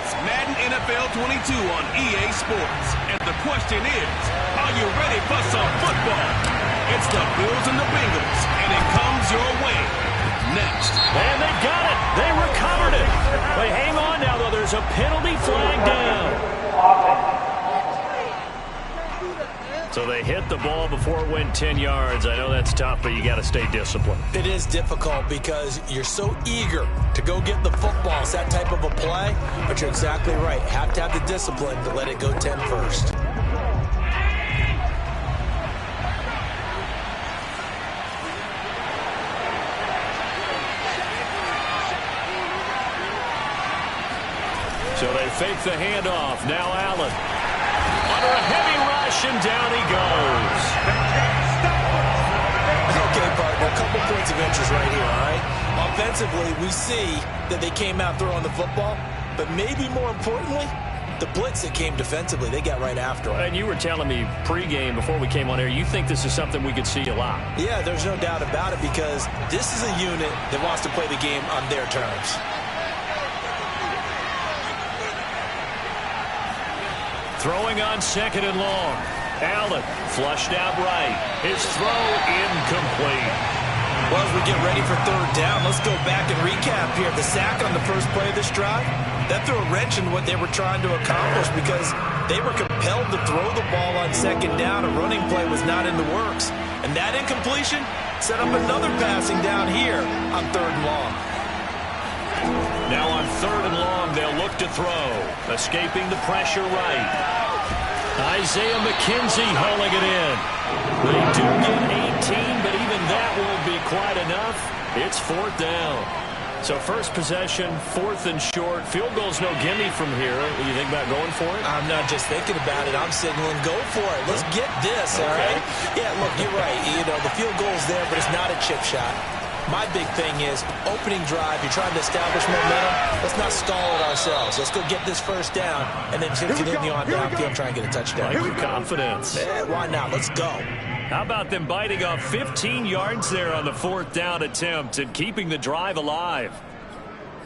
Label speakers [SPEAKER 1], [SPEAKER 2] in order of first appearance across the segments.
[SPEAKER 1] It's Madden NFL 22 on EA Sports. And the question is, are you ready for some football? It's the Bills and the Bengals, and it comes your way next.
[SPEAKER 2] And they got it. They recovered it. But hang on now, though. There's a penalty flag down. So they hit the ball before it went 10 yards. I know that's tough, but you got to stay disciplined.
[SPEAKER 3] It is difficult because you're so eager to go get the football. It's that type of a play, but you're exactly right. Have to have the discipline to let it go 10 first.
[SPEAKER 2] So they fake the handoff. Now Allen. Under a heavy rush, and down he goes.
[SPEAKER 3] Okay, partner, a couple points of interest right here, all right? Offensively, we see that they came out throwing the football, but maybe more importantly, the blitz that came defensively, they got right after it.
[SPEAKER 2] And you were telling me pregame before we came on air, you think this is something we could see a lot.
[SPEAKER 3] Yeah, there's no doubt about it because this is a unit that wants to play the game on their terms.
[SPEAKER 2] Throwing on 2nd and long. Allen flushed out right. His throw incomplete.
[SPEAKER 3] Well, as we get ready for 3rd down, let's go back and recap here. The sack on the first play of this drive, that threw a wrench in what they were trying to accomplish because they were compelled to throw the ball on 2nd down. A running play was not in the works. And that incompletion set up another passing down here on 3rd and long.
[SPEAKER 2] Now on 3rd and long, they'll look to throw. Escaping the pressure right. Isaiah McKenzie hauling it in. They do get 18, but even that won't be quite enough. It's 4th down. So first possession, 4th and short. Field goal's no gimme from here. What do you think about going for it?
[SPEAKER 3] I'm not just thinking about it. I'm signaling go for it. Let's get this, all right? Yeah, look, you're right. You know, the field goal's there, but it's not a chip shot. My big thing is opening drive. You're trying to establish momentum. Let's not stall it ourselves. Let's go get this 1st down and then continue on downfield and try and get a touchdown.
[SPEAKER 2] Like your confidence.
[SPEAKER 3] Why not? Let's go.
[SPEAKER 2] How about them biting off 15 yards there on the 4th down attempt and keeping the drive alive?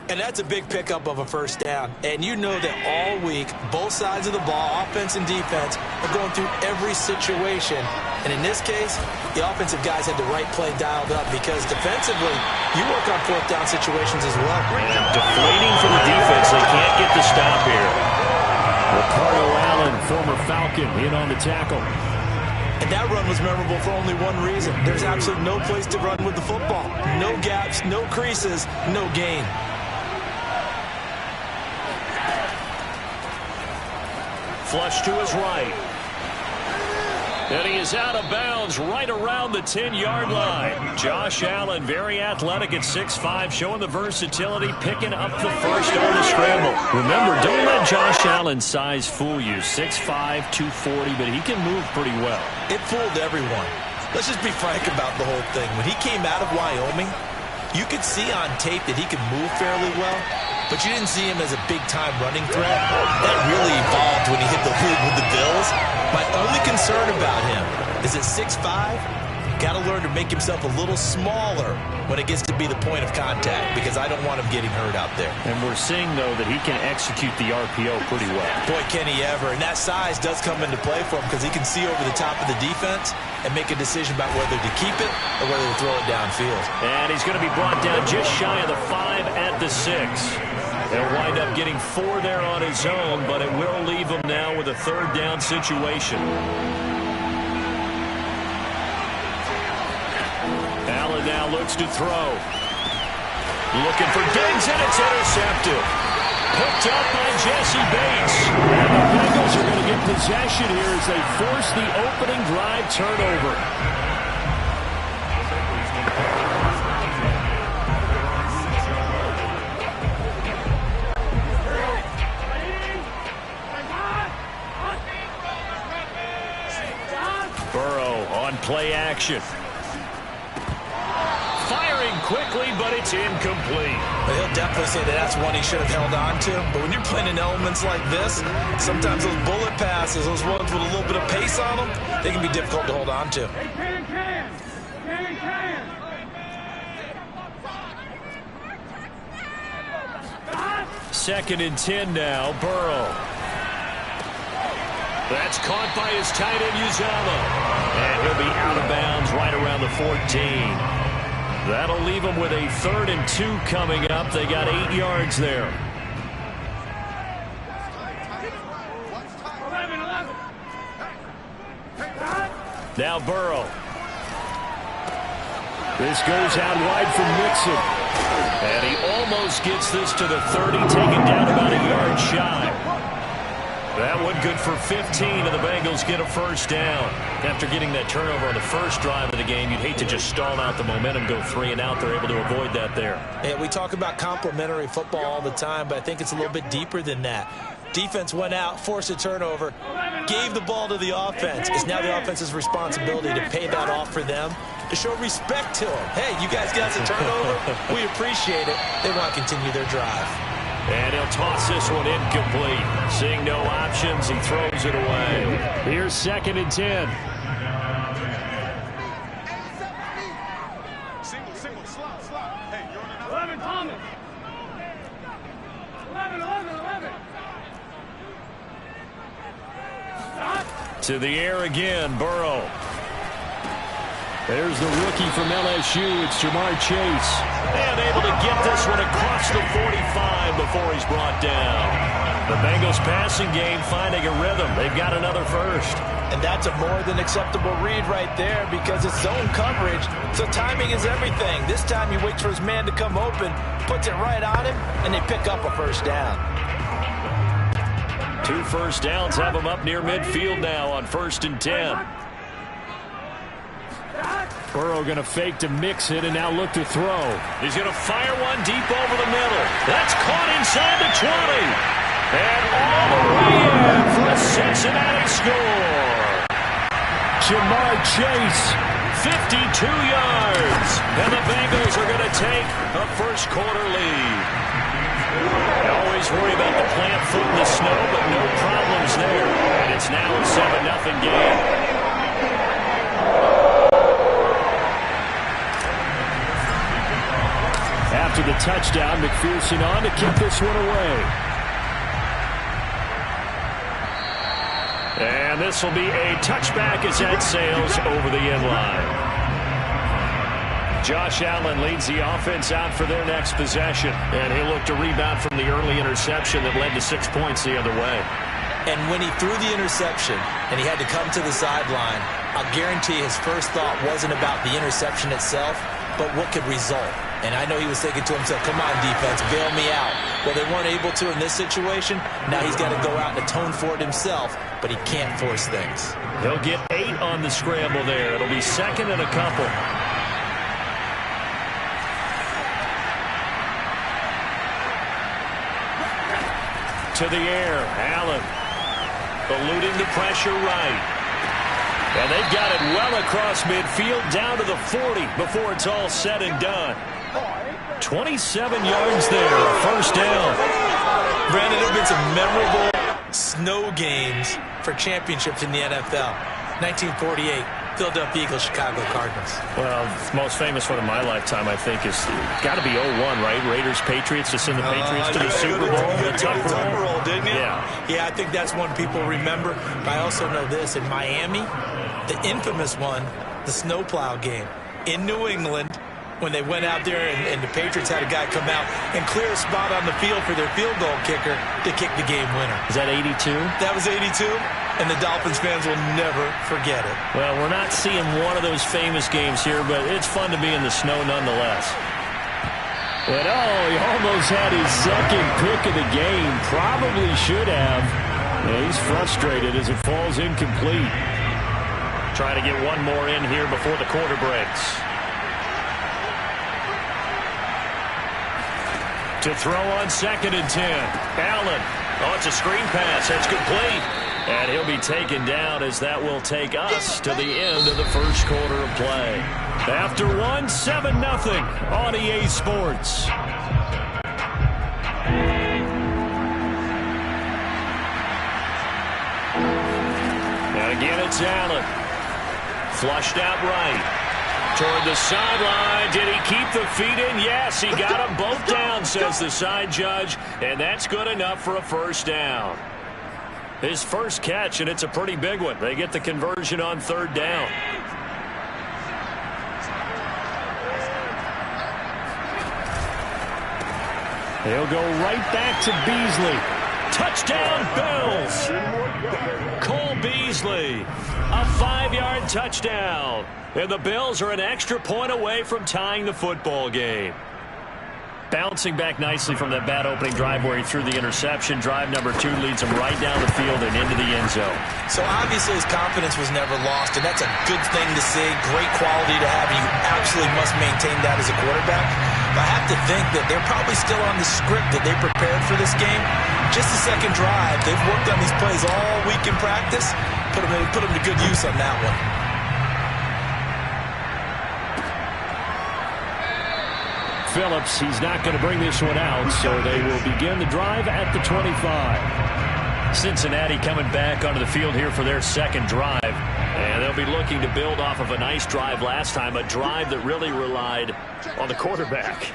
[SPEAKER 3] And that's a big pickup of a 1st down. And you know that all week, both sides of the ball, offense and defense, are going through every situation. And in this case, the offensive guys had the right play dialed up because defensively, you work on 4th down situations as well.
[SPEAKER 2] And deflating for the defense. They can't get the stop here. Ricardo Allen, former Falcon, in on the tackle.
[SPEAKER 3] And that run was memorable for only one reason. There's absolutely no place to run with the football. No gaps, no creases, no gain.
[SPEAKER 2] Flush to his right. And he is out of bounds right around the 10-yard line. Josh Allen, very athletic at 6'5", showing the versatility, picking up the first on the scramble. Remember, don't let Josh Allen's size fool you. 6'5", 240, but he can move pretty well.
[SPEAKER 3] It fooled everyone. Let's just be frank about the whole thing. When he came out of Wyoming, you could see on tape that he could move fairly well, but you didn't see him as a big-time running threat. That really evolved when he hit the league with the Bills. My only concern about him is at 6'5", got to learn to make himself a little smaller when it gets to be the point of contact because I don't want him getting hurt out there.
[SPEAKER 2] And we're seeing, though, that he can execute the RPO pretty well.
[SPEAKER 3] Boy, can he ever. And that size does come into play for him because he can see over the top of the defense and make a decision about whether to keep it or whether to throw it downfield.
[SPEAKER 2] And he's going to be brought down just shy of the 5 at the 6. He'll wind up getting 4 there on his own, but it will leave him now with a 3rd down situation. Allen now looks to throw. Looking for Diggs, and it's intercepted. Picked up by Jesse Bates. And the Bengals are going to get possession here as they force the opening drive turnover. Play action. Firing quickly, but it's incomplete.
[SPEAKER 3] But he'll definitely say that that's one he should have held on to. But when you're playing in elements like this, sometimes those bullet passes, those ones with a little bit of pace on them, they can be difficult to hold on to.
[SPEAKER 2] 2nd and 10 now. Burrow. That's caught by his tight end, Uzomah. And he'll be out of bounds right around the 14. That'll leave him with a 3rd and 2 coming up. They got 8 yards there. Now Burrow. This goes out wide from Mixon. And he almost gets this to the 30, taken down about a yard shy. That one good for 15, and the Bengals get a first down. After getting that turnover on the first drive of the game, you'd hate to just stall out the momentum, go 3 and out. They're able to avoid that there.
[SPEAKER 3] Yeah, we talk about complementary football all the time, but I think it's a little bit deeper than that. Defense went out, forced a turnover, gave the ball to the offense. It's now the offense's responsibility to pay that off for them, to show respect to them. Hey, you guys got the turnover. We appreciate it. They want to continue their drive.
[SPEAKER 2] And he'll toss this one incomplete. Seeing no options, he throws it away. Here's 2nd and 10.
[SPEAKER 4] Single, slot. Hey, you're on another. 11, Thomas. 11.
[SPEAKER 2] To the air again, Burrow. There's the rookie from LSU. It's Jamar Chase. And able to get this one across the 45 before he's brought down. The Bengals passing game finding a rhythm. They've got another first.
[SPEAKER 3] And that's a more than acceptable read right there because it's zone coverage, so timing is everything. This time he waits for his man to come open, puts it right on him, and they pick up a first down.
[SPEAKER 2] 2 first downs have him up near midfield now on 1st and 10. Burrow going to fake to mix it and now look to throw. He's going to fire one deep over the middle. That's caught inside the 20. And all the way in for a Cincinnati score. Jamar Chase, 52 yards. And the Bengals are going to take a first quarter lead. I always worry about the plant foot in the snow, but no problems there. And it's now a 7-0 game. After the touchdown, McPherson on to kick this one away. And this will be a touchback as that sails over the end line. Josh Allen leads the offense out for their next possession. And he'll look to rebound from the early interception that led to 6 points the other way.
[SPEAKER 3] And when he threw the interception and he had to come to the sideline, I'll guarantee his first thought wasn't about the interception itself, but what could result. And I know he was thinking to himself, come on, defense, bail me out. Well, they weren't able to in this situation. Now he's got to go out and atone for it himself, but he can't force things.
[SPEAKER 2] He'll get 8 on the scramble there. It'll be 2nd and a couple. To the air, Allen eluding the pressure right. And they've got it well across midfield down to the 40 before it's all said and done. 27 yards there, first down.
[SPEAKER 3] Brandon, there have been some memorable snow games for championships in the NFL. 1948, Philadelphia Eagles, Chicago Cardinals.
[SPEAKER 2] Well, the most famous one in my lifetime, I think, is got to be 01, right? Raiders, Patriots, to send the Patriots to the Super Bowl.
[SPEAKER 3] The Tuck roll, didn't you?
[SPEAKER 2] Yeah,
[SPEAKER 3] I think that's one people remember. But I also know this. In Miami, the infamous one, the snowplow game in New England, when they went out there and the Patriots had a guy come out and clear a spot on the field for their field goal kicker to kick the game winner.
[SPEAKER 2] Is that 82?
[SPEAKER 3] That was 82, and the Dolphins fans will never forget it.
[SPEAKER 2] Well, we're not seeing one of those famous games here, but it's fun to be in the snow nonetheless. But, he almost had his second pick of the game. Probably should have. Yeah, he's frustrated as it falls incomplete. Trying to get one more in here before the quarter breaks. To throw on 2nd and 10. Allen. Oh, it's a screen pass. That's complete. And he'll be taken down as that will take us to the end of the first quarter of play. After 7-0 on EA Sports. And again, it's Allen. Flushed out right. Toward the sideline. Did he keep the feet in? Yes, he got them both down, says the side judge. And that's good enough for a first down. His first catch, and it's a pretty big one. They get the conversion on third down. He'll go right back to Beasley. Touchdown, Bills. Cole Beasley, a 5-yard touchdown. And the Bills are an extra point away from tying the football game. Bouncing back nicely from that bad opening drive where he threw the interception. Drive number 2 leads him right down the field and into the end zone.
[SPEAKER 3] So obviously his confidence was never lost, and that's a good thing to see. Great quality to have, and you absolutely must maintain that as a quarterback. But I have to think that they're probably still on the script that they prepared for this game. Just the second drive, they've worked on these plays all week in practice. Put them to good use on that one.
[SPEAKER 2] Phillips, he's not going to bring this one out, so they will begin the drive at the 25. Cincinnati coming back onto the field here for their second drive, and they'll be looking to build off of a nice drive last time, a drive that really relied on the quarterback.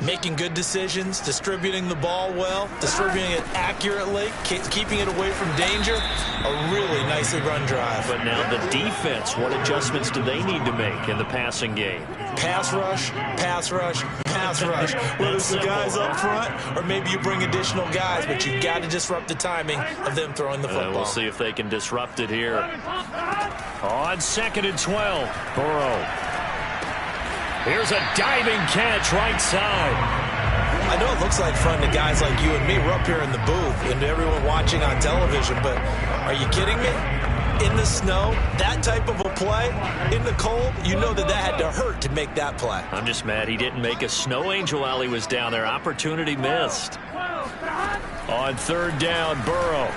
[SPEAKER 3] Making good decisions, distributing the ball well, distributing it accurately, keeping it away from danger. A really nicely run drive.
[SPEAKER 2] But now the defense, what adjustments do they need to make in the passing game?
[SPEAKER 3] Pass rush, pass rush, pass rush. Whether it's the guys up front or maybe you bring additional guys, but you've got to disrupt the timing of them throwing the football.
[SPEAKER 2] We'll see if they can disrupt it here. On 2nd and 12, Burrow. Here's a diving catch right side.
[SPEAKER 3] I know it looks like fun to guys like you and me. We're up here in the booth and everyone watching on television, but are you kidding me? In the snow, that type of a play, in the cold, you know that had to hurt to make that play.
[SPEAKER 2] I'm just mad he didn't make a snow angel while he was down there. Opportunity missed. On 3rd down, Burrow.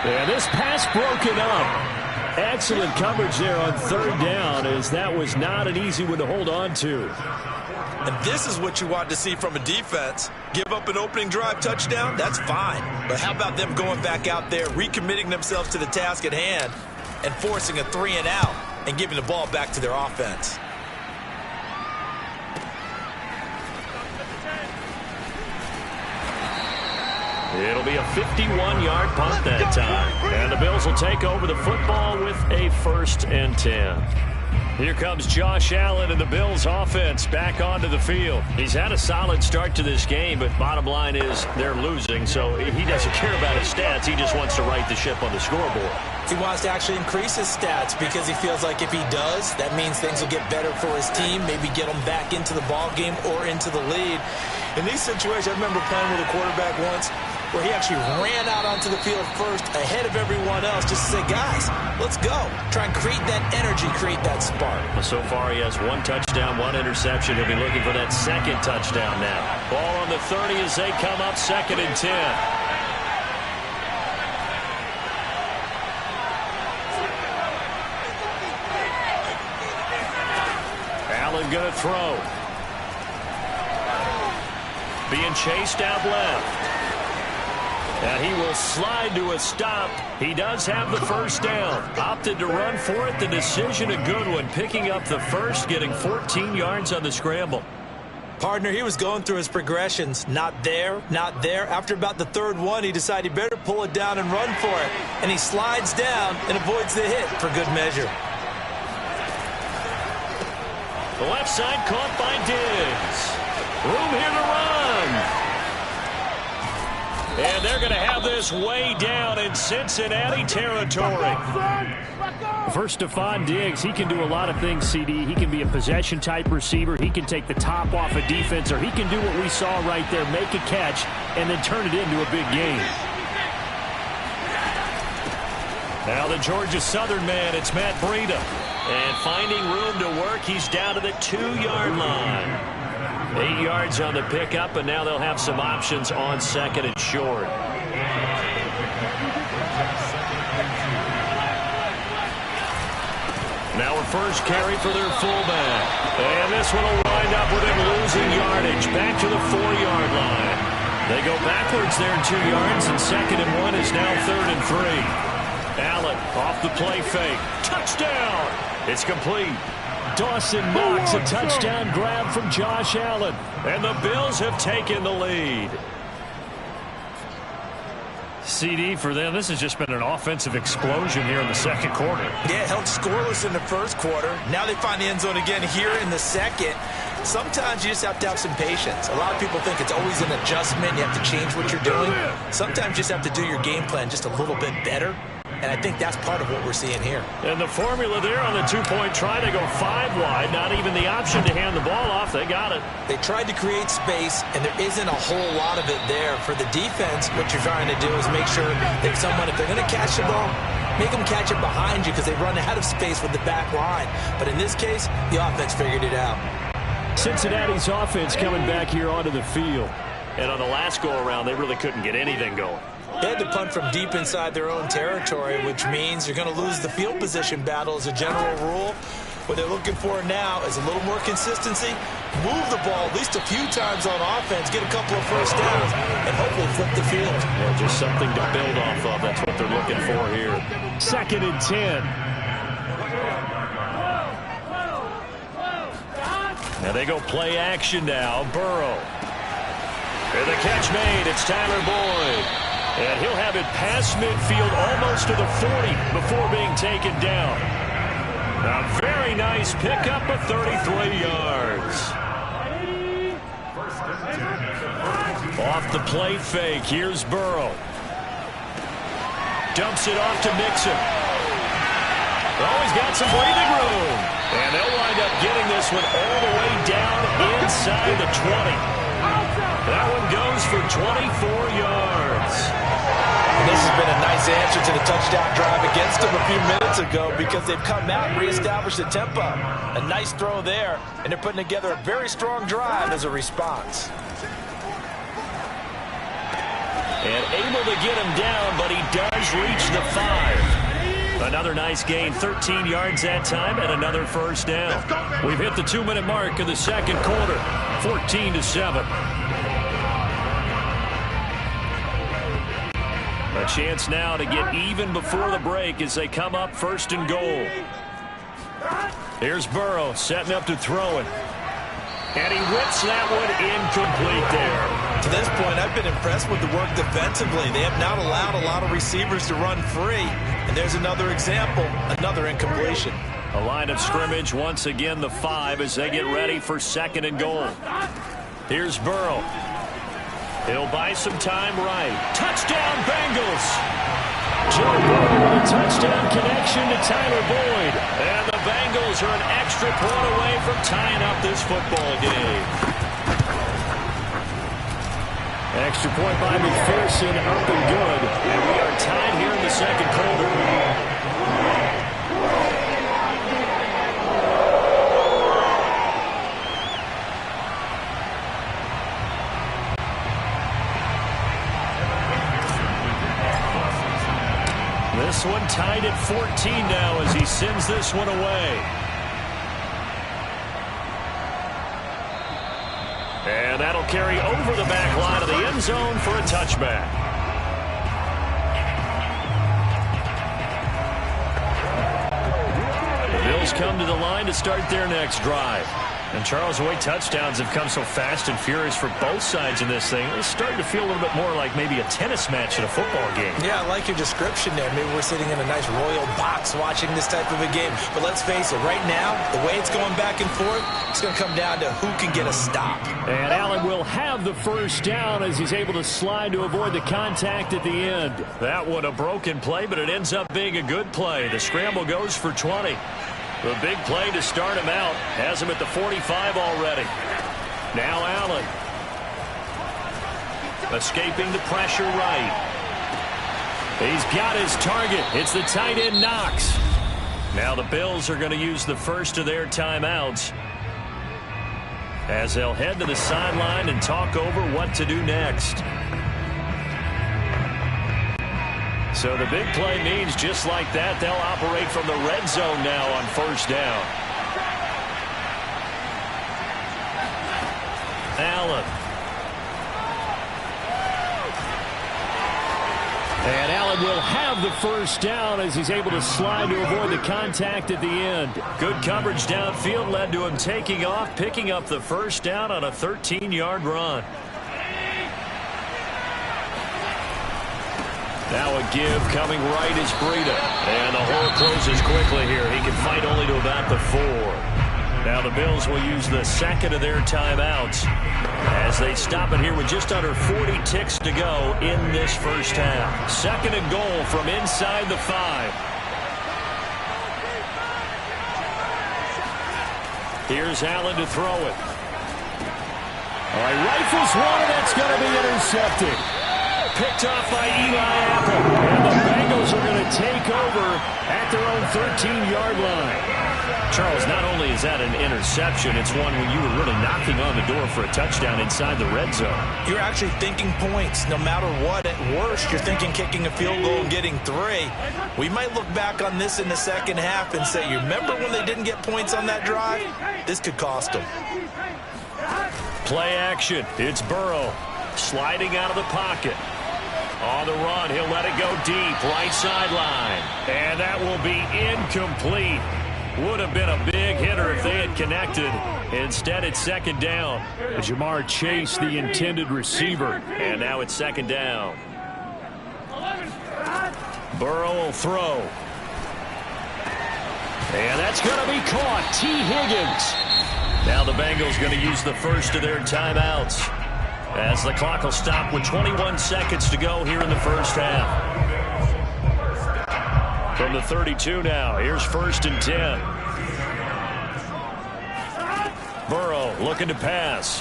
[SPEAKER 2] And this pass broken up. Excellent coverage there on 3rd down, as that was not an easy one to hold on to.
[SPEAKER 3] And this is what you want to see from a defense. Give up an opening drive touchdown, that's fine. But how about them going back out there, recommitting themselves to the task at hand, and forcing a 3 and out and giving the ball back to their offense?
[SPEAKER 2] It'll be a 51-yard punt that time. And the Bills will take over the football with a 1st and 10. Here comes Josh Allen and the Bills offense back onto the field. He's had a solid start to this game, but bottom line is they're losing, so he doesn't care about his stats. He just wants to right the ship on the scoreboard.
[SPEAKER 3] He wants to actually increase his stats because he feels like if he does, that means things will get better for his team, maybe get them back into the ball game or into the lead. In these situations, I remember playing with a quarterback once where he actually ran out onto the field first ahead of everyone else just to say, guys, let's go. Try and create that energy, create that spark.
[SPEAKER 2] Well, so far he has 1 touchdown, 1 interception. He'll be looking for that 2nd touchdown now. Ball on the 30 as they come up 2nd and 10. Allen going to throw. Being chased out left. And he will slide to a stop. He does have the first down. Opted to run for it. The decision a good one. Picking up the first, getting 14 yards on the scramble.
[SPEAKER 3] Partner, he was going through his progressions. Not there, not there. After about the 3rd one, he decided he better pull it down and run for it. And he slides down and avoids the hit for good measure.
[SPEAKER 2] The left side caught by Diggs. Room here to run. And they're going to have this way down in Cincinnati territory. First, Stephon Diggs, he can do a lot of things, CD. He can be a possession-type receiver. He can take the top off a defense, or he can do what we saw right there, make a catch, and then turn it into a big game. Now the Georgia Southern man, it's Matt Breida. And finding room to work, he's down to the 2-yard line. 8 yards on the pickup, and now they'll have some options on 2nd and short. Now a first carry for their fullback. And this one will wind up with him losing yardage back to the 4-yard line. They go backwards there 2 yards, and 2nd and 1 is now 3rd and 3. Allen off the play fake. Touchdown! It's complete. Dawson Knox, a touchdown grab from Josh Allen. And the Bills have taken the lead. CD for them, this has just been an offensive explosion here in the second quarter.
[SPEAKER 3] Yeah, held scoreless in the first quarter. Now they find the end zone again here in the second. Sometimes you just have to have some patience. A lot of people think it's always an adjustment. You have to change what you're doing. Sometimes you just have to do your game plan just a little bit better. And I think that's part of what we're seeing here.
[SPEAKER 2] And the formula there on the two-point try, they go 5 wide. Not even the option to hand the ball off. They got it.
[SPEAKER 3] They tried to create space, and there isn't a whole lot of it there. For the defense, what you're trying to do is make sure that someone, if they're going to catch the ball, make them catch it behind you because they run out of space with the back line. But in this case, the offense figured it out.
[SPEAKER 2] Cincinnati's offense coming back here onto the field. And on the last go-around, they really couldn't get anything going.
[SPEAKER 3] They had to punt from deep inside their own territory, which means you're going to lose the field position battle as a general rule. What they're looking for now is a little more consistency, move the ball at least a few times on offense, get a couple of first downs, and hopefully flip the field.
[SPEAKER 2] Yeah, just something to build off of. That's what they're looking for here. 2nd and 10. Now they go play action now. Burrow. And the catch made. It's Tyler Boyd. And he'll have it past midfield almost to the 40 before being taken down. A very nice pickup of 33 yards. Off the play fake. Here's Burrow. Dumps it off to Mixon. Oh, he's got some breathing room. And they'll wind up getting this one all the way down inside the 20. That one goes for 24 yards.
[SPEAKER 3] And this has been a nice answer to the touchdown drive against them a few minutes ago because they've come out and reestablished the tempo. A nice throw there, and they're putting together a very strong drive as a response.
[SPEAKER 2] And able to get him down, but he does reach the 5. Another nice gain, 13 yards that time, and another first down. We've hit the 2-minute mark of the second quarter, 14-7. A chance now to get even before the break as they come up 1st and goal. Here's Burrow setting up to throw it. And he whips that one incomplete there.
[SPEAKER 3] To this point, I've been impressed with the work defensively. They have not allowed a lot of receivers to run free. And there's another example, another incompletion.
[SPEAKER 2] A line of scrimmage, once again the 5 as they get ready for 2nd and goal. Here's Burrow. He'll buy some time right. Touchdown, Bengals! Joe Burrow with a touchdown connection to Tyler Boyd. And the Bengals are an extra point away from tying up this football game. Extra point by McPherson, up and good. And we are tied here in the second quarter. This one tied at 14 now as he sends this one away. And that'll carry over the back line of the end zone for a touchback. The Bills come to the line to start their next drive. And Charles, the way touchdowns have come so fast and furious for both sides in this thing, it's starting to feel a little bit more like maybe a tennis match in a football game.
[SPEAKER 3] Yeah, I like your description there. Maybe we're sitting in a nice royal box watching this type of a game. But let's face it, right now, the way it's going back and forth, it's going to come down to who can get a stop.
[SPEAKER 2] And Allen will have the first down as he's able to slide to avoid the contact at the end. That one a broken play, but it ends up being a good play. The scramble goes for 20. The big play to start him out. Has him at the 45 already. Now Allen. Escaping the pressure right. He's got his target. It's the tight end Knox. Now the Bills are going to use the first of their timeouts as they'll head to the sideline and talk over what to do next. So the big play means just like that, they'll operate from the red zone now on first down. Allen. And Allen Stroud will have the first down as he's able to slide to avoid the contact at the end. Good coverage downfield led to him taking off, picking up the first down on a 13-yard run. Now a give coming right is Breida. And the hole closes quickly here. He can fight only to about the 4. Now the Bills will use the second of their timeouts as they stop it here with just under 40 ticks to go in this first half. Second and goal from inside the 5. Here's Allen to throw it. All right, rifles one, and that's going to be intercepted. Picked off by Eli Apple. And the Bengals are going to take over at their own 13-yard line. Charles, not only is that an interception, it's one when you were really knocking on the door for a touchdown inside the red zone.
[SPEAKER 3] You're actually thinking points no matter what. At worst, you're thinking kicking a field goal and getting 3. We might look back on this in the second half and say, you remember when they didn't get points on that drive? This could cost them.
[SPEAKER 2] Play action. It's Burrow sliding out of the pocket. On the run, he'll let it go deep, right sideline. And that will be incomplete. Would have been a big hitter if they had connected. Instead, it's second down. Jamar Chase, the intended receiver. And now it's second down. Burrow will throw. And that's going to be caught. T. Higgins. Now the Bengals going to use the first of their timeouts as the clock will stop with 21 seconds to go here in the first half. From the 32 now, here's first and 10. Burrow looking to pass.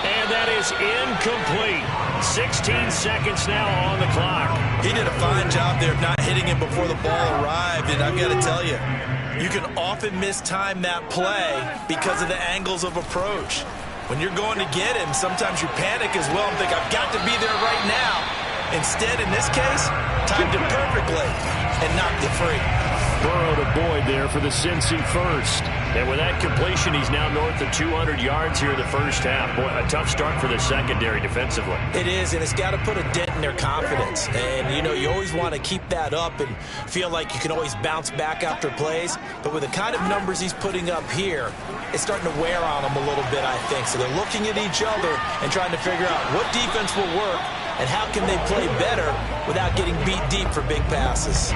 [SPEAKER 2] And that is incomplete. 16 seconds now on the clock.
[SPEAKER 3] He did a fine job there of not hitting him before the ball arrived, and I've got to tell you, you can often mistime that play because of the angles of approach. When you're going to get him, sometimes you panic as well and think, I've got to be there right now. Instead, in this case, timed it perfectly and knocked it free.
[SPEAKER 2] Burrow to Boyd there for the Cincy first. And with that completion, he's now north of 200 yards here in the first half. Boy, a tough start for the secondary defensively.
[SPEAKER 3] It is, and it's got to put a dent in their confidence. And, you know, you always want to keep that up and feel like you can always bounce back after plays. But with the kind of numbers he's putting up here, it's starting to wear on them a little bit, I think. So they're looking at each other and trying to figure out what defense will work and how can they play better without getting beat deep for big passes.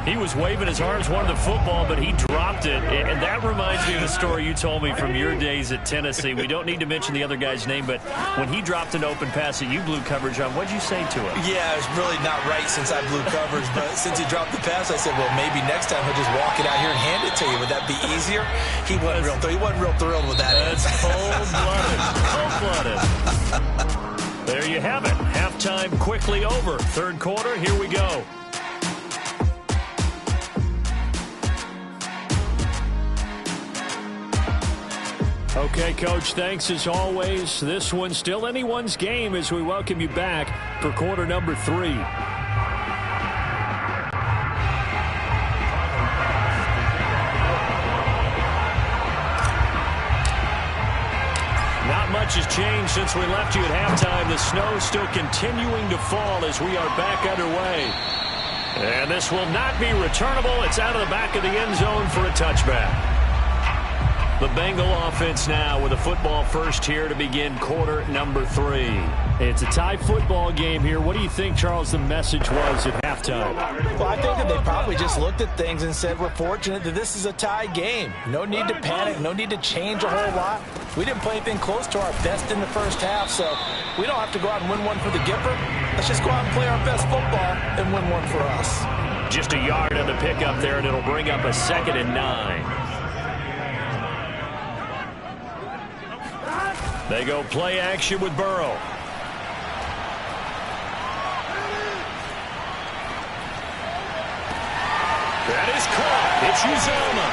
[SPEAKER 2] He was waving his arms, wanted the football, but he dropped it. And that reminds me of the story you told me from your days at Tennessee. We don't need to mention the other guy's name, but when he dropped an open pass that you blew coverage on, what'd you say to him?
[SPEAKER 3] Yeah, it's really not right since I blew coverage, but since he dropped the pass, I said, well, maybe next time he'll just walk it out here and hand it to you. Would that be easier? He wasn't real thrilled with that.
[SPEAKER 2] That's cold-blooded. Cold-blooded. There you have it. Halftime quickly over. Third quarter, here we go. Okay, Coach, thanks as always. This one's still anyone's game as we welcome you back for quarter number 3. Not much has changed since we left you at halftime. The snow still continuing to fall as we are back underway. And this will not be returnable. It's out of the back of the end zone for a touchback. The Bengal offense now with a football first here to begin quarter number 3. It's a tie football game here. What do you think, Charles, the message was at halftime?
[SPEAKER 3] Well, I think that they probably just looked at things and said, we're fortunate that this is a tie game. No need to panic. No need to change a whole lot. We didn't play anything close to our best in the first half, so we don't have to go out and win one for the Gipper. Let's just go out and play our best football and win one for us.
[SPEAKER 2] Just a yard on the pickup there, and it'll bring up a 2nd and 9. They go play action with Burrow. That is caught. It's Uzomah.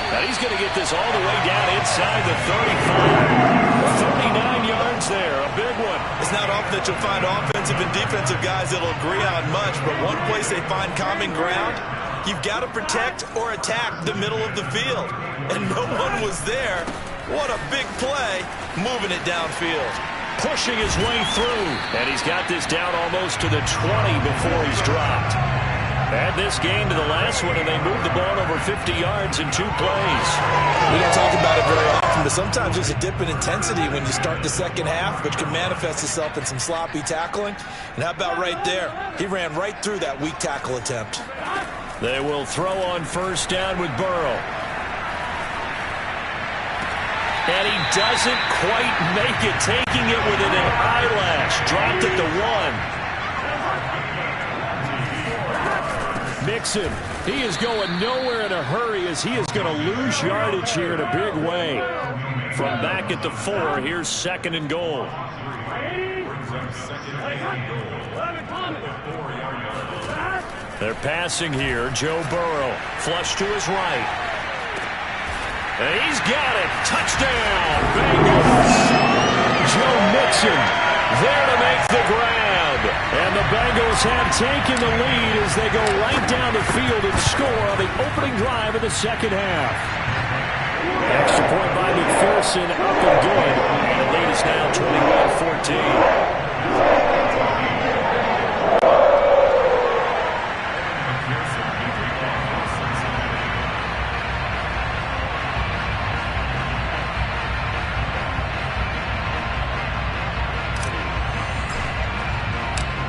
[SPEAKER 2] Now he's going to get this all the way down inside the 35. 39 yards there. A big one.
[SPEAKER 3] It's not often that you'll find offensive and defensive guys that'll agree on much, but one place they find common ground, you've got to protect or attack the middle of the field. And no one was there. What a big play, moving it downfield.
[SPEAKER 2] pushing his way through. And he's got this down almost to the 20 before he's dropped. Add this game to the last one, and they moved the ball over 50 yards in 2 plays.
[SPEAKER 3] We don't talk about it very often, but sometimes there's a dip in intensity when you start the second half, which can manifest itself in some sloppy tackling. And how about right there? He ran right through that weak tackle attempt.
[SPEAKER 2] They will throw on first down with Burrow. And he doesn't quite make it, taking it within an eyelash. Dropped at the 1. Mixon, he is going nowhere in a hurry as he is going to lose yardage here in a big way. From back at the 4, here's 2nd and goal. They're passing here. Joe Burrow, flush to his right. And he's got it. Touchdown, Bengals. Joe Mixon there to make the grab. And the Bengals have taken the lead as they go right down the field and score on the opening drive of the second half. Extra point by McPherson, up and good. And the lead is now 21-14.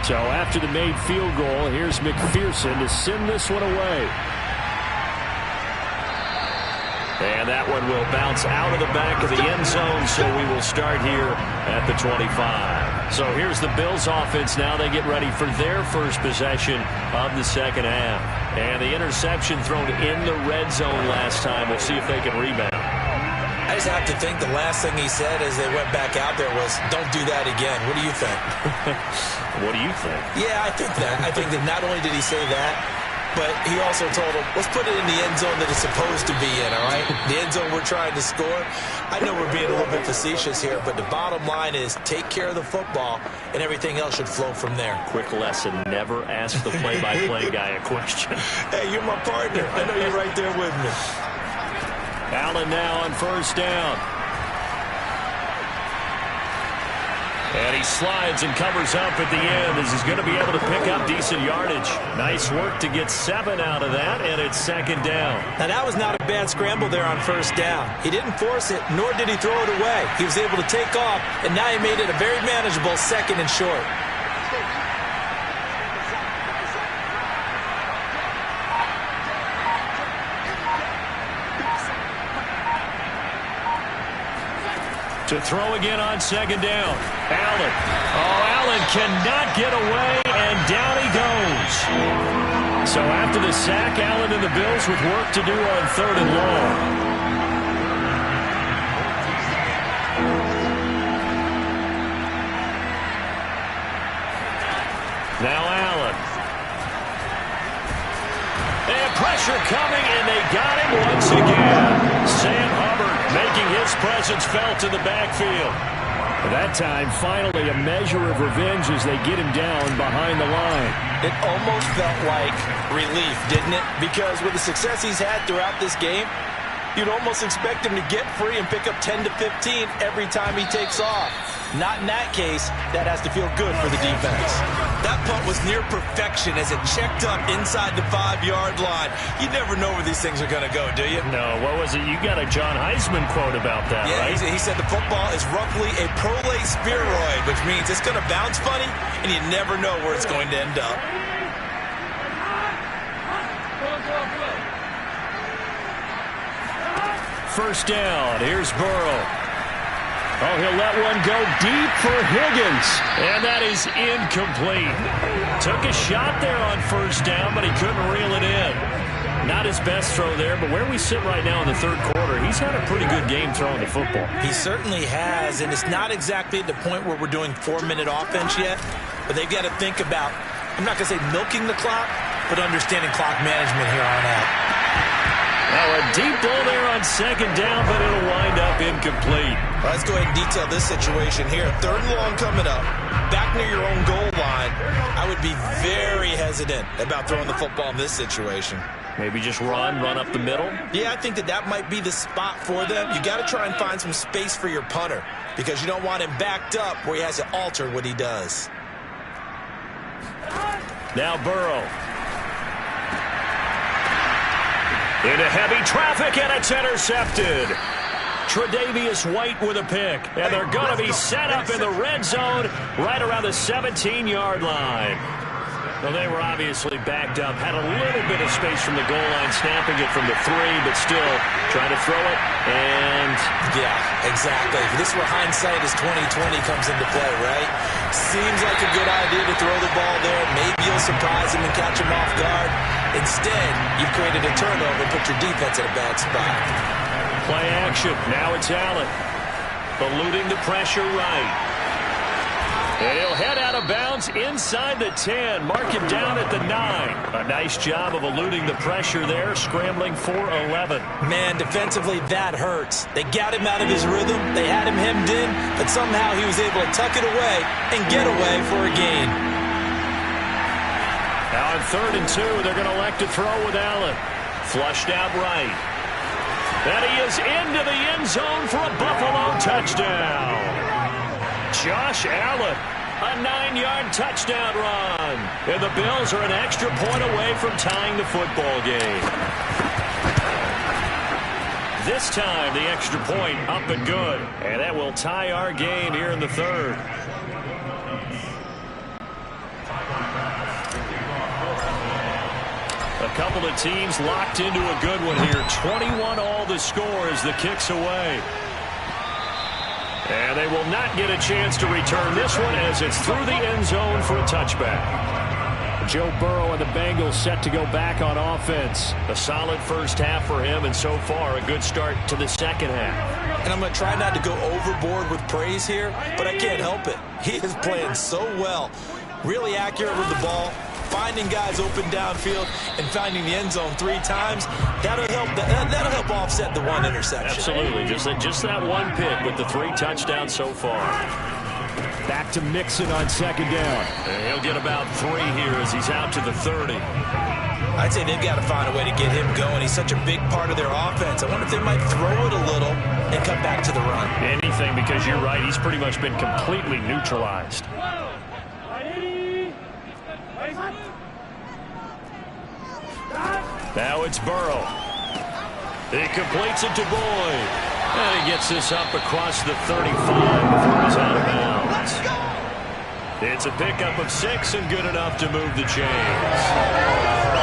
[SPEAKER 2] So after the made field goal, here's McPherson to send this one away. And that one will bounce out of the back of the end zone, so we will start here at the 25. So here's the Bills offense now. They get ready for their first possession of the second half. And the interception thrown in the red zone last time. We'll see if they can rebound.
[SPEAKER 3] I just have to think the last thing he said as they went back out there was, don't do that again. What do you think?
[SPEAKER 2] What do you think?
[SPEAKER 3] Yeah, I think that. I think that not only did he say that, but he also told him, let's put it in the end zone that it's supposed to be in, all right? The end zone we're trying to score. I know we're being a little bit facetious here, but the bottom line is take care of the football, and everything else should flow from there.
[SPEAKER 2] Quick lesson, never ask the play-by-play guy a question.
[SPEAKER 3] Hey, you're my partner. I know you're right there with me.
[SPEAKER 2] Allen now on first down. And he slides and covers up at the end as he's going to be able to pick up decent yardage. Nice work to get 7 out of that, and it's 2nd down.
[SPEAKER 3] Now, that was not a bad scramble there on first down. He didn't force it, nor did he throw it away. He was able to take off, and now he made it a very manageable 2nd and short.
[SPEAKER 2] To throw again on 2nd down. Allen. Oh, Allen cannot get away, and down he goes. So after the sack, Allen and the Bills with work to do on 3rd and long. Now Allen. And pressure coming, and they got him once again. Sam Hubbard making his presence felt in the backfield. That time, finally, a measure of revenge as they get him down behind the line.
[SPEAKER 3] It almost felt like relief, didn't it? Because with the success he's had throughout this game, you'd almost expect him to get free and pick up 10 to 15 every time he takes off. Not in that case. That has to feel good for the defense. That punt was near perfection as it checked up inside the 5-yard line. You never know where these things are going to go, do you?
[SPEAKER 2] No, what was it? You got a John Heisman quote about that, right?
[SPEAKER 3] Yeah, he said the football is roughly a prolate spheroid, which means it's going to bounce funny, and you never know where it's going to end up.
[SPEAKER 2] First down. Here's Burrow. Oh, he'll let one go deep for Higgins. And that is incomplete. Took a shot there on first down, but he couldn't reel it in. Not his best throw there, but where we sit right now in the 3rd quarter, he's had a pretty good game throwing the football.
[SPEAKER 3] He certainly has, and it's not exactly at the point where we're doing 4-minute offense yet, but they've got to think about, I'm not going to say milking the clock, but understanding clock management here on out.
[SPEAKER 2] Now a deep ball there on 2nd down, but it'll wind up incomplete.
[SPEAKER 3] Well, let's go ahead and detail this situation here. 3rd and long coming up. Back near your own goal line. I would be very hesitant about throwing the football in this situation.
[SPEAKER 2] Maybe just run up the middle?
[SPEAKER 3] Yeah, I think that might be the spot for them. You got to try and find some space for your punter because you don't want him backed up where he has to alter what he does.
[SPEAKER 2] Now Burrow. Into heavy traffic, and it's intercepted. Tre'Davious White with a pick, and they're going to be set up in the red zone right around the 17-yard line. Well, they were obviously backed up, had a little bit of space from the goal line, snapping it from the 3, but still trying to throw it, and...
[SPEAKER 3] Yeah, exactly. This is where hindsight is 20/20 comes into play, right? Seems like a good idea to throw the ball there. Maybe you'll surprise him and catch him off guard. Instead, you've created a turnover and put your defense in a bad spot.
[SPEAKER 2] Play action. Now it's Allen. Eluding the pressure right. And he'll head out of bounds inside the 10. Mark him down at the 9. A nice job of eluding the pressure there, scrambling for 11.
[SPEAKER 3] Man, defensively, that hurts. They got him out of his rhythm. They had him hemmed in, but somehow he was able to tuck it away and get away for a gain.
[SPEAKER 2] Now on 3rd and 2, they're going to elect to throw with Allen. Flushed out right. And he is into the end zone for a Buffalo touchdown. Josh Allen, a 9-yard touchdown run. And the Bills are an extra point away from tying the football game. This time, the extra point up and good. And that will tie our game here in the 3rd. A couple of teams locked into a good one here. 21-all the score as the kick's away. And they will not get a chance to return this one as it's through the end zone for a touchback. Joe Burrow and the Bengals set to go back on offense. A solid first half for him, and so far a good start to the second half.
[SPEAKER 3] And I'm going to try not to go overboard with praise here, but I can't help it. He is playing so well. Really accurate with the ball, finding guys open downfield, and finding the end zone 3 times. That'll help offset the 1 interception.
[SPEAKER 2] Absolutely. Just that 1 pick with the 3 touchdowns so far. Back to Mixon on 2nd down. And he'll get about 3 here as he's out to the 30.
[SPEAKER 3] I'd say they've got to find a way to get him going. He's such a big part of their offense. I wonder if they might throw it a little and come back to the run.
[SPEAKER 2] Anything, because you're right. He's pretty much been completely neutralized. Now it's Burrow. He completes it to Boyd. And he gets this up across the 35 before he's out of bounds. It's a pickup of 6 and good enough to move the chains.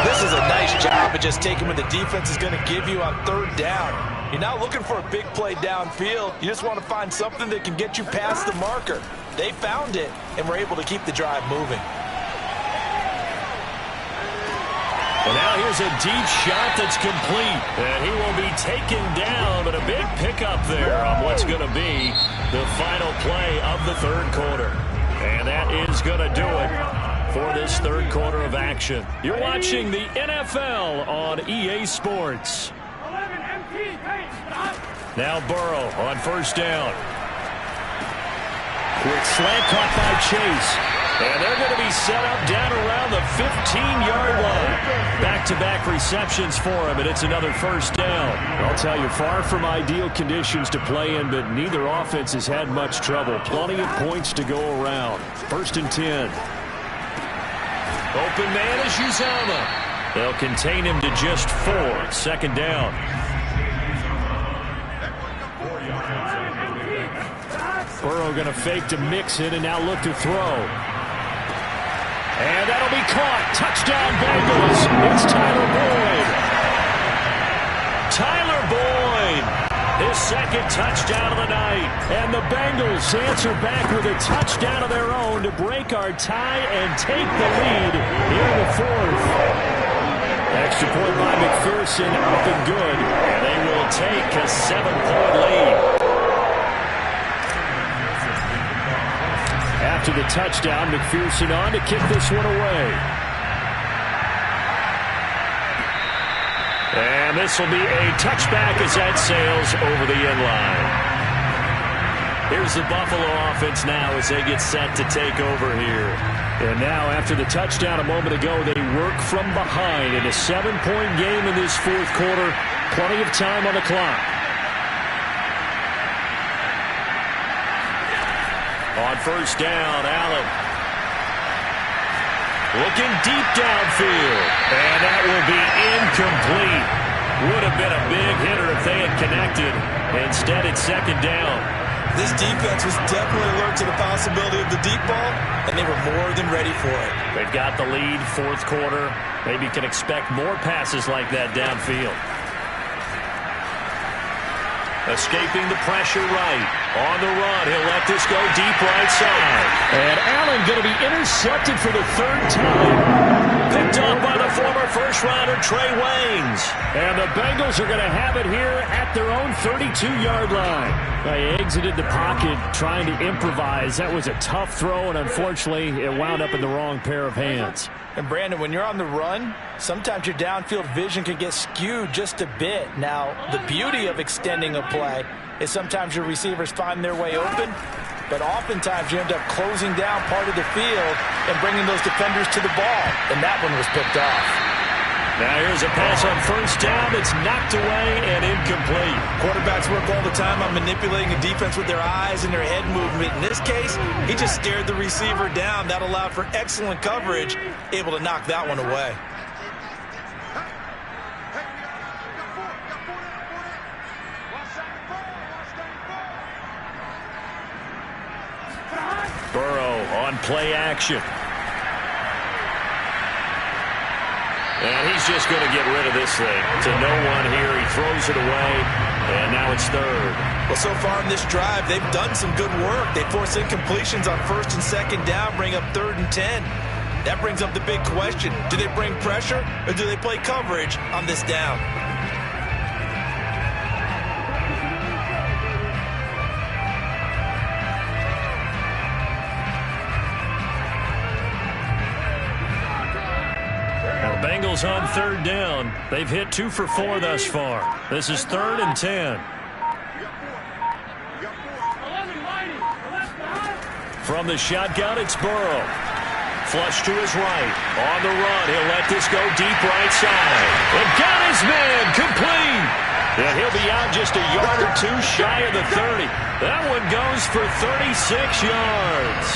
[SPEAKER 3] This is a nice job of just taking what the defense is going to give you on 3rd down. You're not looking for a big play downfield. You just want to find something that can get you past the marker. They found it and were able to keep the drive moving.
[SPEAKER 2] And now here's a deep shot that's complete. And he will be taken down, but a big pickup there on what's going to be the final play of the 3rd quarter. And that is going to do it for this 3rd quarter of action. You're watching the NFL on EA Sports. Now Burrow on 1st down. Quick slant caught by Chase. And they're going to be set up down around the 15-yard line. Back-to-back receptions for him, and it's another 1st down. I'll tell you, far from ideal conditions to play in, but neither offense has had much trouble. Plenty of points to go around. 1st and 10. Open man is Uzomah. They'll contain him to just 4. 2nd down. Burrow going to fake to Mixon and now look to throw. And that'll be caught. Touchdown Bengals. It's Tyler Boyd. Tyler Boyd. His 2nd touchdown of the night. And the Bengals answer back with a touchdown of their own to break our tie and take the lead here in the 4th. Extra point by McPherson up and good. And they will take a 7-point lead. After the touchdown, McPherson on to kick this one away. And this will be a touchback as that sails over the end line. Here's the Buffalo offense now as they get set to take over here. And now after the touchdown a moment ago, they work from behind in a 7-point game in this 4th quarter. Plenty of time on the clock. On first down, Allen. Looking deep downfield. And that will be incomplete. Would have been a big hitter if they had connected. Instead, it's second down.
[SPEAKER 3] This defense was definitely alert to the possibility of the deep ball, and they were more than ready for it.
[SPEAKER 2] They've got the lead, fourth quarter. Maybe can expect more passes like that downfield. Escaping the pressure right. On the run, he'll let this go deep right side. And Allen going to be intercepted for the third time. Picked up by the former first-rounder Trey Waynes. And the Bengals are going to have it here at their own 32-yard line. They exited the pocket trying to improvise. That was a tough throw, and unfortunately, it wound up in the wrong pair of hands.
[SPEAKER 3] And, Brandon, when you're on the run, sometimes your downfield vision can get skewed just a bit. Now, the beauty of extending a play is sometimes your receivers find their way open, but oftentimes you end up closing down part of the field and bringing those defenders to the ball, and that one was picked off.
[SPEAKER 2] Now here's a pass on first down. It's knocked away and incomplete.
[SPEAKER 3] Quarterbacks work all the time on manipulating a defense with their eyes and their head movement. In this case, he just stared the receiver down. That allowed for excellent coverage, able to knock that one away.
[SPEAKER 2] Burrow on play action. And he's just going to get rid of this thing. To no one here. He throws it away. And now it's third.
[SPEAKER 3] Well, so far in this drive, they've done some good work. They force incompletions on first and second down, bring up 3rd and 10. That brings up the big question. Do they bring pressure or do they play coverage on this down?
[SPEAKER 2] Bengals on 3rd down. They've hit 2 for 4 thus far. This is 3rd and 10. From the shotgun, it's Burrow. Flush to his right. On the run, he'll let this go deep right side. And got his man complete. And he'll be out just a yard or two shy of the 30. That one goes for 36 yards.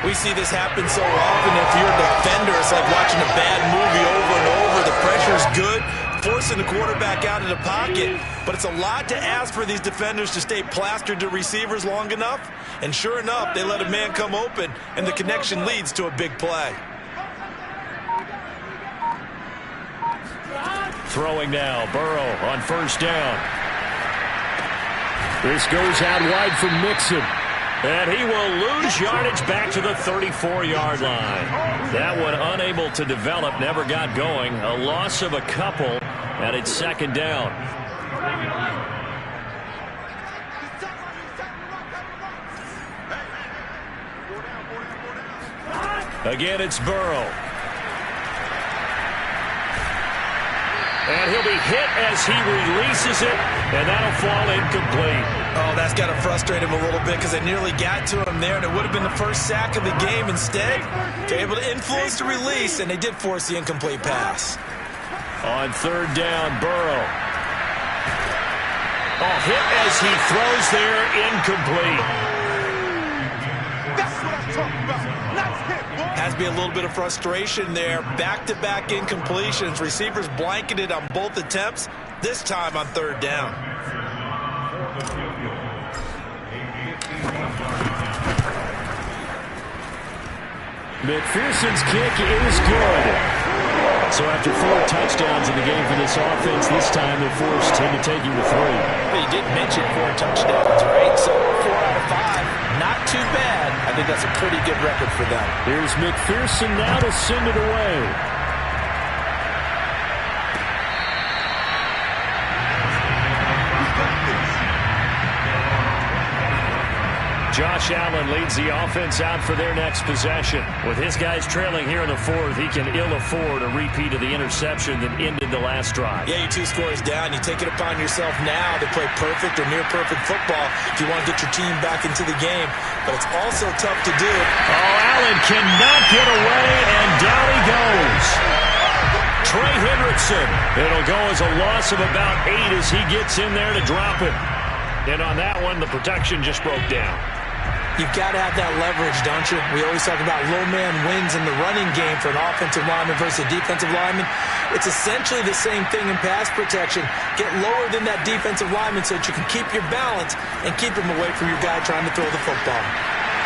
[SPEAKER 3] We see this happen so often. If you're a defender, it's like watching a bad movie over and over. The pressure's good, forcing the quarterback out of the pocket. But it's a lot to ask for these defenders to stay plastered to receivers long enough. And sure enough, they let a man come open, and the connection leads to a big play.
[SPEAKER 2] Throwing now, Burrow on first down. This goes out wide for Mixon. And he will lose yardage back to the 34-yard line. That one unable to develop, never got going. A loss of a couple, and it's second down. Again, it's Burrow. And he'll be hit as he releases it, and that'll fall incomplete.
[SPEAKER 3] Oh, that's got to frustrate him a little bit because they nearly got to him there, and it would have been the first sack of the game. Instead, they're able to influence the release, and they did force the incomplete pass.
[SPEAKER 2] On 3rd down, Burrow. Oh, hit as he throws there, incomplete.
[SPEAKER 4] That's what I'm talking about. Nice hit, boy.
[SPEAKER 3] Has to be a little bit of frustration there. Back-to-back incompletions. Receivers blanketed on both attempts, this time on 3rd down.
[SPEAKER 2] McPherson's kick is good. So after 4 touchdowns in the game for this offense, this time they're forced into taking the 3.
[SPEAKER 3] But you did mention 4 touchdowns, right? So 4 out of 5, not too bad. I think that's a pretty good record for them.
[SPEAKER 2] Here's McPherson now to send it away. Josh Allen leads the offense out for their next possession. With his guys trailing here in the 4th, he can ill afford a repeat of the interception that ended the last drive.
[SPEAKER 3] Yeah, you're 2 scores down. You take it upon yourself now to play perfect or near-perfect football if you want to get your team back into the game. But it's also tough to do.
[SPEAKER 2] Oh, Allen cannot get away, and down he goes. Trey Hendrickson. It'll go as a loss of about 8 as he gets in there to drop it. And on that one, the protection just broke down.
[SPEAKER 3] You've got to have that leverage, don't you? We always talk about low man wins in the running game for an offensive lineman versus a defensive lineman. It's essentially the same thing in pass protection. Get lower than that defensive lineman so that you can keep your balance and keep him away from your guy trying to throw the football.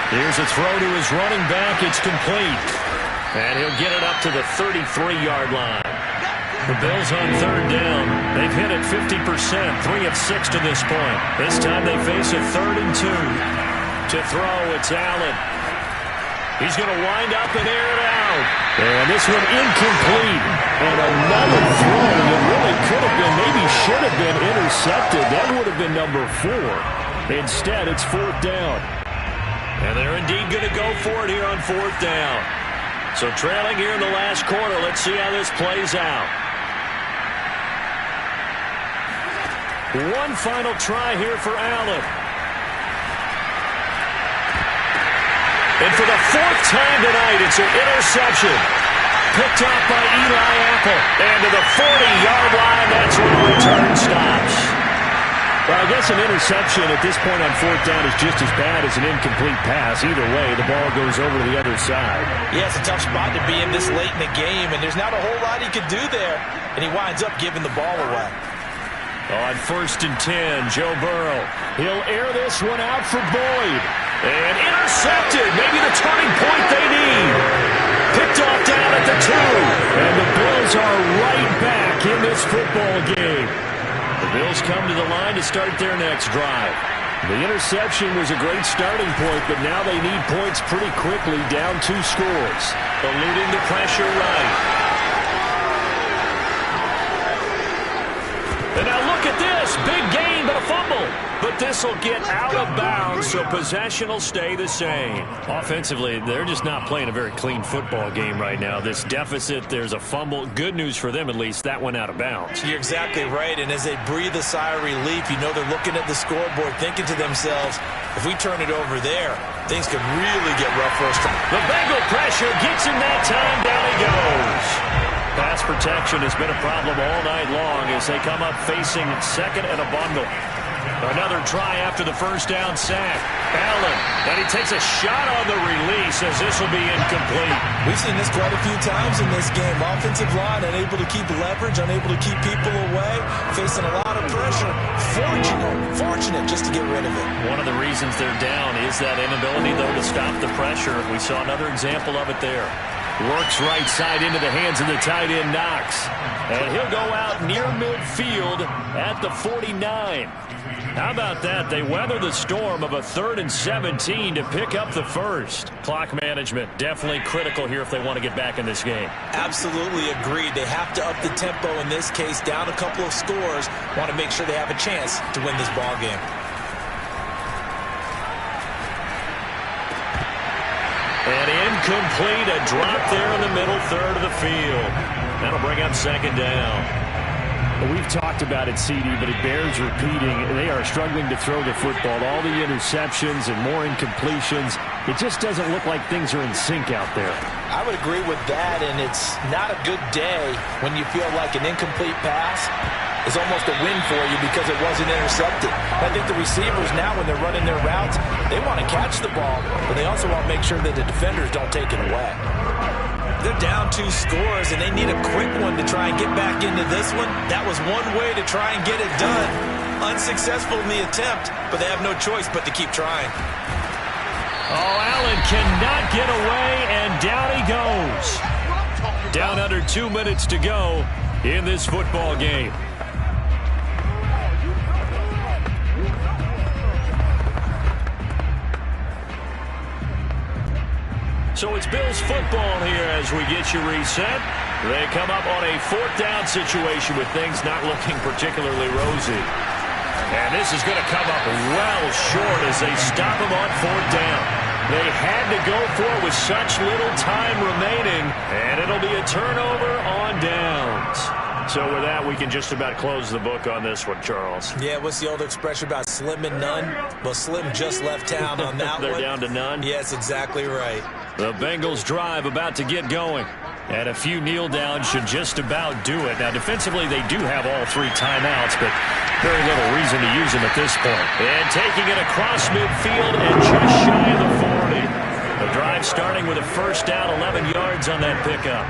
[SPEAKER 2] Here's a throw to his running back. It's complete. And he'll get it up to the 33-yard line. The Bills on third down. They've hit it 50%, 3 of 6 to this point. This time they face a 3rd and 2. To throw, it's Allen. He's going to wind up and air it out. And this one incomplete. And another throw that really could have been, maybe should have been intercepted. That would have been number 4. Instead, it's 4th down. And they're indeed going to go for it here on 4th down. So trailing here in the last quarter. Let's see how this plays out. One final try here for Allen. And for the 4th time tonight, it's an interception. Picked off by Eli Apple. And to the 40-yard line, that's where the return stops. Well, I guess an interception at this point on 4th down is just as bad as an incomplete pass. Either way, the ball goes over to the other side.
[SPEAKER 3] Yeah, it's a tough spot to be in this late in the game, and there's not a whole lot he could do there. And he winds up giving the ball away.
[SPEAKER 2] On 1st and 10, Joe Burrow. He'll air this one out for Boyd. And intercepted. Maybe the turning point they need. Picked off down at the 2. And the Bills are right back in this football game. The Bills come to the line to start their next drive. The interception was a great starting point, but now they need points pretty quickly, down 2 scores. Eluding the pressure right. And now look at this. Big gain, but a fumble. But this will get out of bounds, so possession will stay the same. Offensively, they're just not playing a very clean football game right now. This deficit, there's a fumble. Good news for them, at least. That went out of bounds.
[SPEAKER 3] You're exactly right. And as they breathe a sigh of relief, you know they're looking at the scoreboard, thinking to themselves, if we turn it over there, things could really get rough for us.
[SPEAKER 2] The Bengal pressure gets him that time. Down he goes. Pass protection has been a problem all night long as they come up facing 2nd and a bundle. Another try after the 1st down sack. Allen, and he takes a shot on the release as this will be incomplete.
[SPEAKER 3] We've seen this quite a few times in this game. Offensive line unable to keep leverage, unable to keep people away, facing a lot of pressure. Fortunate just to get rid of it.
[SPEAKER 2] One of the reasons they're down is that inability, though, to stop the pressure. We saw another example of it there. Works right side into the hands of the tight end, Knox. And he'll go out near midfield at the 49. How about that? They weather the storm of a 3rd and 17 to pick up the 1st. Clock management definitely critical here if they want to get back in this game.
[SPEAKER 3] Absolutely agreed. They have to up the tempo in this case, down a couple of scores. Want to make sure they have a chance to win this ball game.
[SPEAKER 2] And incomplete, a drop there in the middle 3rd of the field. That'll bring up 2nd down.
[SPEAKER 5] Well, we've talked about it, CD, but it bears repeating. They are struggling to throw the football. All the interceptions and more incompletions. It just doesn't look like things are in sync out there.
[SPEAKER 3] I would agree with that, and it's not a good day when you feel like an incomplete pass is almost a win for you because it wasn't intercepted. I think the receivers now, when they're running their routes, they want to catch the ball, but they also want to make sure that the defenders don't take it away. They're down 2 scores, and they need a quick one to try and get back into this one. That was one way to try and get it done. Unsuccessful in the attempt, but they have no choice but to keep trying.
[SPEAKER 2] Oh, Allen cannot get away, and down he goes. Down under 2 minutes to go in this football game. So it's Bills football here as we get you reset. They come up on a 4th down situation with things not looking particularly rosy. And this is going to come up well short as they stop him on 4th down. They had to go for it with such little time remaining, and it'll be a turnover on downs. So with that, we can just about close the book on this one, Charles.
[SPEAKER 3] Yeah, what's the old expression about slim and none? Well, Slim just left town on that
[SPEAKER 2] They're
[SPEAKER 3] one.
[SPEAKER 2] down to none?
[SPEAKER 3] Yes, exactly right.
[SPEAKER 2] The Bengals drive about to get going. And a few kneel downs should just about do it. Now, defensively, they do have all 3 timeouts, but very little reason to use them at this point. And taking it across midfield and just shy of the 40. The drive starting with a first down, 11 yards on that pickup.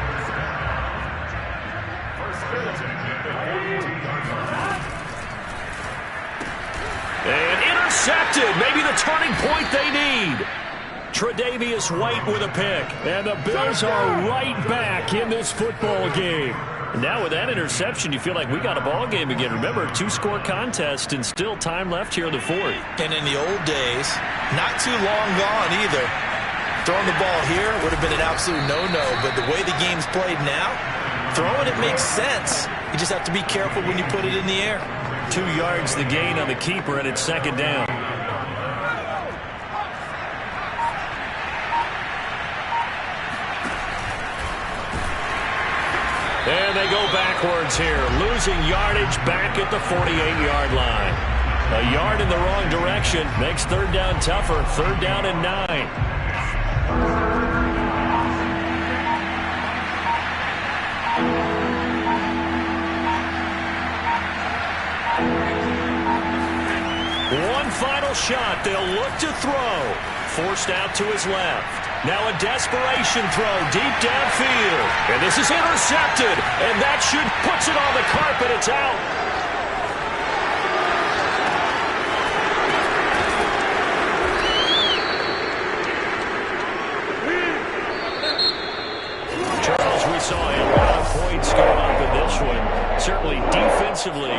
[SPEAKER 2] And intercepted. Maybe the turning point they need. Tre'Davious White with a pick. And the Bills are right back in this football game. And now with that interception, you feel like we got a ball game again. Remember, 2-score contest and still time left here in the 4th.
[SPEAKER 3] And in the old days, not too long gone either. Throwing the ball here would have been an absolute no-no. But the way the game's played now, throwing it makes sense. You just have to be careful when you put it in the air.
[SPEAKER 2] 2 yards the gain on the keeper, and it's second down. And they go backwards here, losing yardage back at the 48-yard line. A yard in the wrong direction makes third down tougher. Third down and 9. One final shot. They'll look to throw. Forced out to his left. Now a desperation throw deep downfield. And this is intercepted. And that should puts it on the carpet. It's out. Charles, we saw a lot of points go up in this one. Certainly defensively,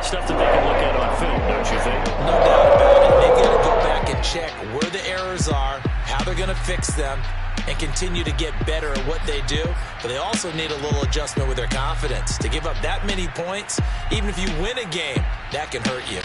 [SPEAKER 2] stuff that they can look at on film, don't you think?
[SPEAKER 3] No doubt about it. They've got to go back and check where the errors are, how they're going to fix them, and continue to get better at what they do. But they also need a little adjustment with their confidence. To give up that many points, even if you win a game, that can hurt you.